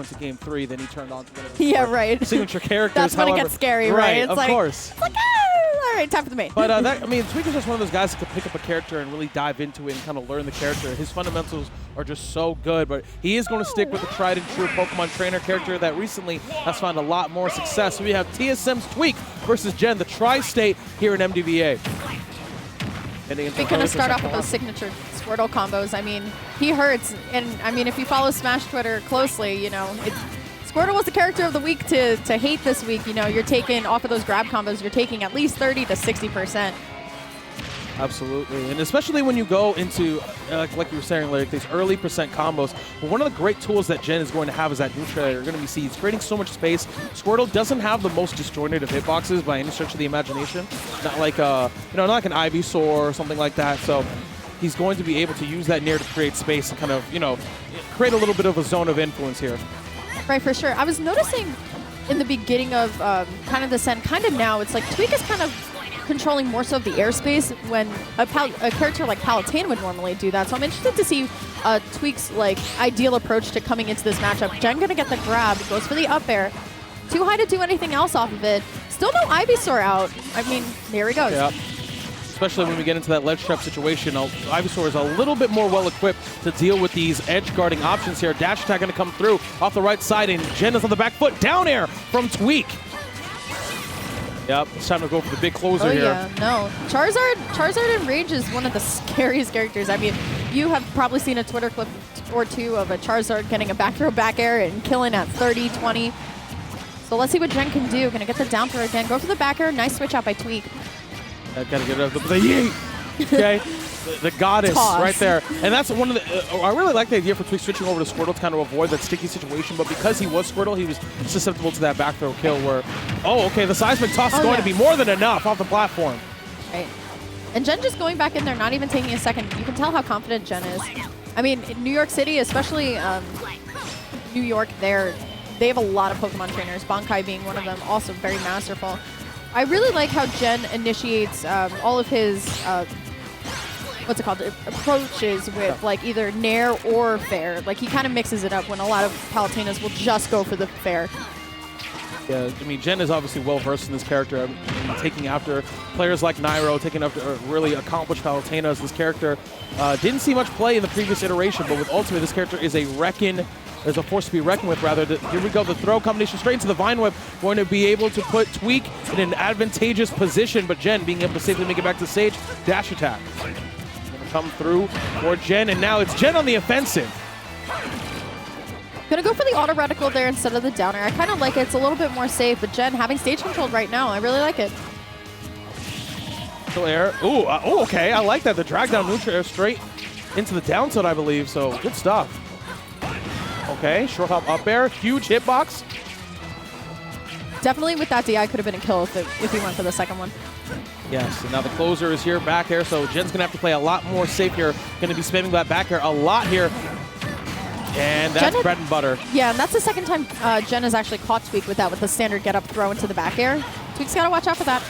went to game 3, then he turned on to one of his signature characters. That's when it gets scary, right? It's like, of course. It's like, all right, time for the main. But I mean, Tweek is just one of those guys that can pick up a character and really dive into it and kind of learn the character. His fundamentals are just so good, but he is going to stick with the tried and true Pokemon trainer character that recently has found a lot more success. So we have TSM's Tweek versus Jen, the Tri-State here in MDVA. We're going to start off with those signature Squirtle combos. I mean, he hurts. And I mean, if you follow Smash Twitter closely, you know, Squirtle was the character of the week to hate this week. You know, you're taking off of those grab combos, you're taking at least 30 to 60%. Absolutely, and especially when you go into, like you were saying, like these early percent combos. But one of the great tools that Jen is going to have is that neutral area. You're going to be seeds, creating so much space. Squirtle doesn't have the most disjointed of hitboxes by any stretch of the imagination. Not like you know, not like an Ivysaur or something like that. So he's going to be able to use that Nair to create space and kind of, you know, create a little bit of a zone of influence here. Right, for sure. I was noticing in the beginning of kind of this end, kind of now, it's like Tweek is kind of controlling more so of the airspace when a character like Palutena would normally do that. So I'm interested to see Tweek's like ideal approach to coming into this matchup. Jen gonna get the grab, goes for the up air. Too high to do anything else off of it. Still no Ivysaur out. I mean, there he goes. Yeah. Especially when we get into that ledge trap situation, Ivysaur is a little bit more well-equipped to deal with these edge guarding options here. Dash attack going to come through off the right side, and Jen is on the back foot. Down air from Tweek. Yep, it's time to go for the big closer here. Yeah, no. Charizard in Rage is one of the scariest characters. I mean, you have probably seen a Twitter clip or two of a Charizard getting a back throw back air and killing at 30, 20. So let's see what Jen can do. Gonna get the down throw again. Go for the back air. Nice switch out by Tweek. Gotta get it up the yeet. Okay. The goddess right there. And that's one of the, I really like the idea for Tweek switching over to Squirtle to kind of avoid that sticky situation, but because he was Squirtle, he was susceptible to that back throw kill where, oh, okay, the seismic toss is going to be more than enough off the platform. Right. And Jen just going back in there, not even taking a second. You can tell how confident Jen is. I mean, in New York City, especially New York, they have a lot of Pokemon trainers, Bankai being one of them, also very masterful. I really like how Jen initiates all of his what's it called, approaches with like either Nair or Fair. Like he kind of mixes it up when a lot of Palutenas will just go for the Fair. Yeah, I mean, Jen is obviously well versed in this character. I mean, taking after players like Nairo, taking after really accomplished Palutenas. This character didn't see much play in the previous iteration, but with Ultimate, this character is a force to be reckoned with, rather. Here we go, the throw combination straight into the Vine Whip, going to be able to put Tweek in an advantageous position, but Jen being able to safely make it back to the stage. Dash attack. Going to come through for Jen, and now it's Jen on the offensive. Gonna go for the auto reticle there instead of the downer. I kind of like it. It's a little bit more safe, but Jen having stage controlled right now, I really like it. Neutral air. Ooh, okay, I like that. The drag down neutral air straight into the down tilt, I believe, so good stuff. Okay, short hop up air, huge hitbox. Definitely with that DI could have been a kill if he went for the second one. Yes, and now the closer is here, back air, so Jen's gonna have to play a lot more safe here. Gonna be spamming that back air a lot here. And that's bread and butter. Yeah, and that's the second time Jen has actually caught Tweek with that, with the standard get up throw into the back air. Tweek's gotta watch out for that.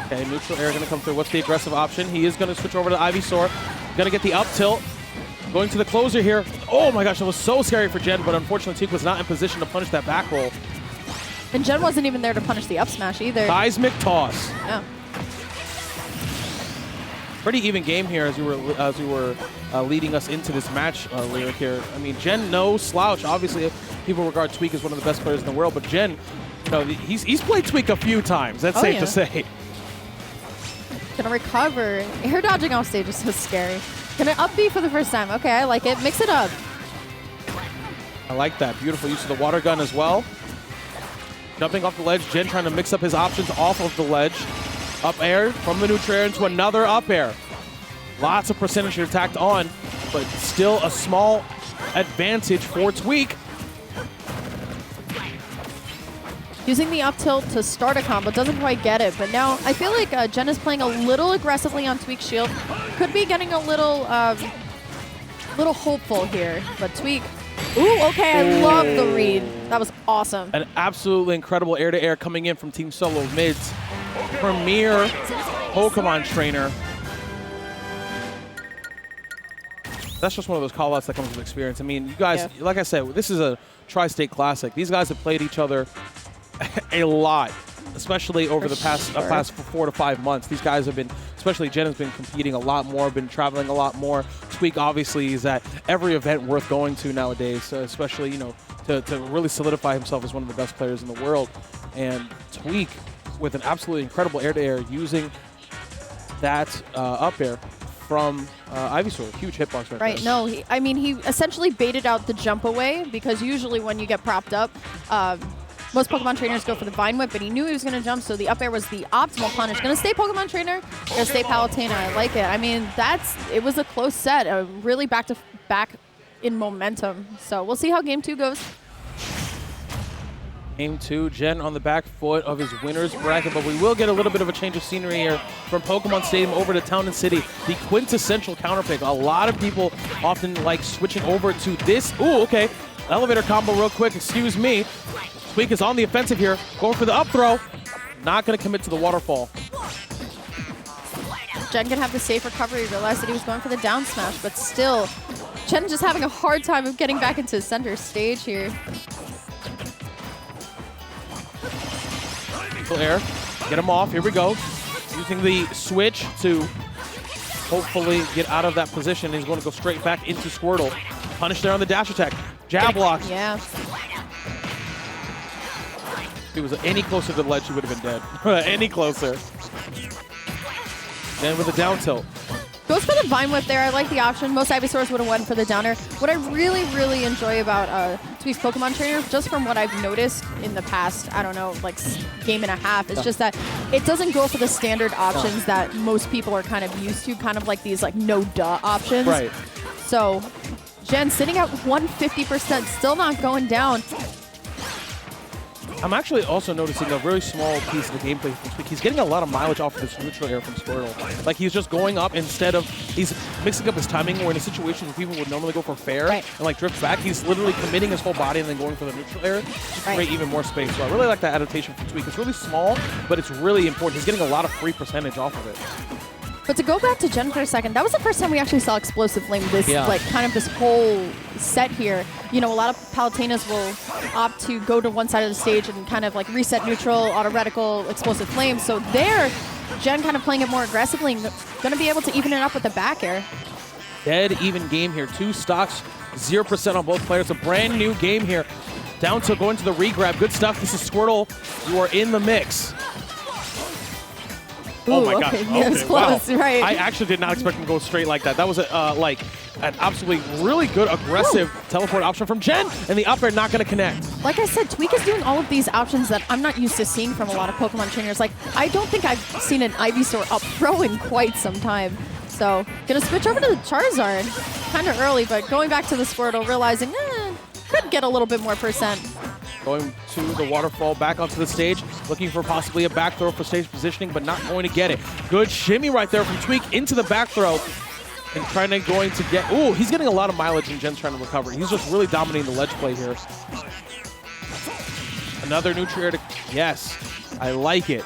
Okay, neutral air gonna come through. What's the aggressive option? He is gonna switch over to Ivysaur. Gonna get the up tilt. Going to the closer here. Oh my gosh, that was so scary for Jen, but unfortunately Tweek was not in position to punish that back roll. And Jen wasn't even there to punish the up smash either. Seismic toss. Yeah. Pretty even game here as you were leading us into this match, Lyric here. I mean, Jen, no slouch. Obviously, people regard Tweek as one of the best players in the world, but Jen, you know, he's played Tweek a few times. That's safe to say. Gonna recover. Air dodging off stage is so scary. Gonna up B for the first time. Okay, I like it. Mix it up. I like that. Beautiful use of the water gun as well. Jumping off the ledge, Jen trying to mix up his options off of the ledge. Up air from the neutral air into another up air. Lots of percentage attacked on, but still a small advantage for Tweek. Using the up tilt to start a combo, doesn't quite get it, but now I feel like Jen is playing a little aggressively on Tweek's shield. Could be getting a little hopeful here, but Tweek. Ooh, okay, I love the read. That was awesome. An absolutely incredible air-to-air coming in from Team Solo Mid's premier Pokemon trainer. that's just one of those call-outs that comes with experience. I mean, you guys, like I said, this is a tri-state classic. These guys have played each other a lot, especially over the past 4 to 5 months. These guys have been, especially Jen has been competing a lot more, been traveling a lot more. Tweek obviously is at every event worth going to nowadays, especially, you know, to really solidify himself as one of the best players in the world. And Tweek with an absolutely incredible air-to-air using that up air from Ivysaur. Huge hitbox right there. No, I mean, he essentially baited out the jump away, because usually when you get propped up, most Pokemon trainers go for the Vine Whip, but he knew he was going to jump, so the up air was the optimal punish. Going to stay Pokemon trainer, going to stay Palutena. I like it. I mean, it was a close set, really back-to-back in momentum. So we'll see how Game 2 goes. Game 2, Jen on the back foot of his winner's bracket, but we will get a little bit of a change of scenery here from Pokemon Stadium over to Town and City. The quintessential counterpick. A lot of people often like switching over to this. Ooh, okay. Elevator combo real quick, excuse me. Tweek is on the offensive here, going for the up throw. Not going to commit to the waterfall. Jen can have the safe recovery, realized that he was going for the down smash, but still, Jen just having a hard time of getting back into center stage here. Air, get him off, here we go. Using the switch to hopefully get out of that position. He's going to go straight back into Squirtle. Punish there on the dash attack. Jab block. Yeah. If he was any closer to the ledge, he would have been dead. Any closer. Then with a down tilt. Goes for the Vine Whip there. I like the option. Most Ivysaurs would have went for the downer. What I really, really enjoy about Tweek's Pokemon Trainer, just from what I've noticed in the past, I don't know, like game and a half, is just that it doesn't go for the standard options that most people are kind of used to, kind of like these like no-duh options. Right. So Jen sitting at 150%, still not going down. I'm actually also noticing a really small piece of the gameplay from Tweek. He's getting a lot of mileage off of this neutral air from Squirtle. Like, he's just going up instead of, he's mixing up his timing, where in a situation where people would normally go for fair and like drift back, he's literally committing his whole body and then going for the neutral air to create even more space. So I really like that adaptation from Tweek. It's really small, but it's really important. He's getting a lot of free percentage off of it. But to go back to Jen for a second, that was the first time we actually saw Explosive Flame like kind of this whole set here. You know, a lot of Palutenas will opt to go to one side of the stage and kind of like reset neutral, auto reticle, Explosive Flame. So there, Jen kind of playing it more aggressively and going to be able to even it up with the back air. Dead even game here. 2 stocks, 0% on both players. A brand new game here. Down to going to the regrab. Good stuff. This is Squirtle. You are in the mix. Ooh, oh my gosh! Okay. Yeah, it was close, wow. right? I actually did not expect him to go straight like that. That was like an absolutely really good aggressive teleport option from Jen, and the up air not going to connect. Like I said, Tweek is doing all of these options that I'm not used to seeing from a lot of Pokemon trainers. Like, I don't think I've seen an Ivysaur up throw in quite some time. So, gonna switch over to the Charizard. Kind of early, but going back to the Squirtle, realizing, could get a little bit more percent. Going to the waterfall, back onto the stage, looking for possibly a back throw for stage positioning, but not going to get it. Good shimmy right there from Tweek into the back throw, and going to get, ooh, he's getting a lot of mileage, and Jen's trying to recover. He's just really dominating the ledge play here. Another neutral air to, yes, I like it.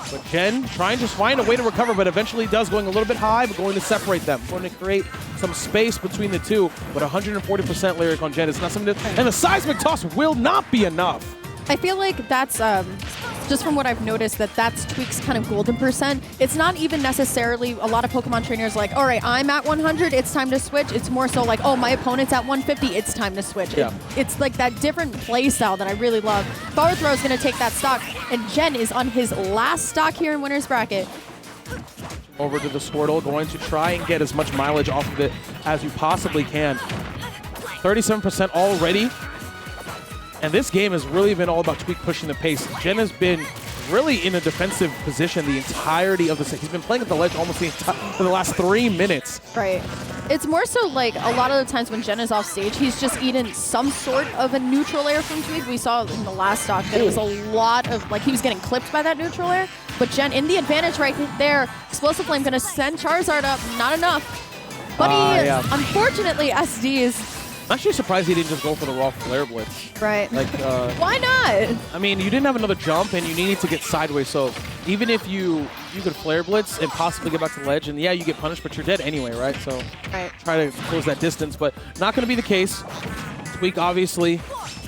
But Jen trying to find a way to recover, but eventually does, going a little bit high, but going to separate them. Going to create some space between the two, but 140% lyric on Jen is not something to, and the seismic toss will not be enough. I feel like that's, just from what I've noticed, that's Tweek's kind of golden percent. It's not even necessarily a lot of Pokemon trainers like, all right, I'm at 100, it's time to switch. It's more so like, oh, my opponent's at 150, it's time to switch. Yeah. It's like that different play style that I really love. Power Throw is going to take that stock, and Jen is on his last stock here in winner's bracket. Over to the Squirtle, going to try and get as much mileage off of it as you possibly can. 37% already. And this game has really been all about Tweek pushing the pace. Jen has been really in a defensive position the entirety of the set. He's been playing at the ledge almost for the last 3 minutes. Right. It's more so like a lot of the times when Jen is off stage, he's just eaten some sort of a neutral air from Tweek. We saw in the last stock that it was a lot of, like, he was getting clipped by that neutral air. But Jen in the advantage right there. Explosive Flame going to send Charizard up. Not enough. But he, unfortunately, SDs. I'm actually surprised he didn't just go for the raw flare blitz. Right. Like, why not? I mean, you didn't have another jump, and you needed to get sideways, so even if you could flare blitz and possibly get back to the ledge, and yeah, you get punished, but you're dead anyway, right? So try to close that distance, but not going to be the case. Tweek obviously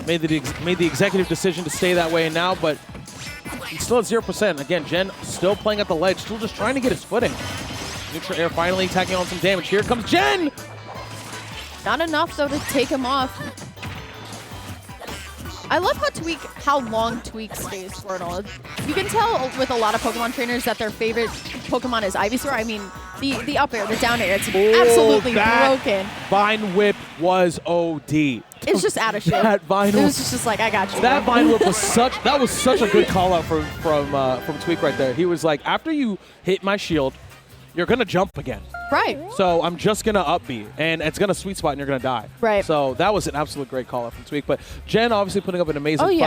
made the executive decision to stay that way now, but he's still at 0%. Again, Jen still playing at the ledge, still just trying to get his footing. Neutral air finally tacking on some damage. Here comes Jen! Not enough, though, to take him off. I love how long Tweek stays Squirtle. You can tell with a lot of Pokemon trainers that their favorite Pokemon is Ivysaur. I mean, the up air, the down air, it's absolutely broken. Vine Whip was OD. It's just out of shape. That Vine Whip. It was just like, I got you. That Vine Whip was such a good call out from Tweek right there. He was like, after you hit my shield, you're gonna jump again. Right. So I'm just gonna up B, and it's gonna sweet spot, and you're gonna die. Right. So that was an absolute great call out from Tweek. But Jen obviously putting up an amazing fight.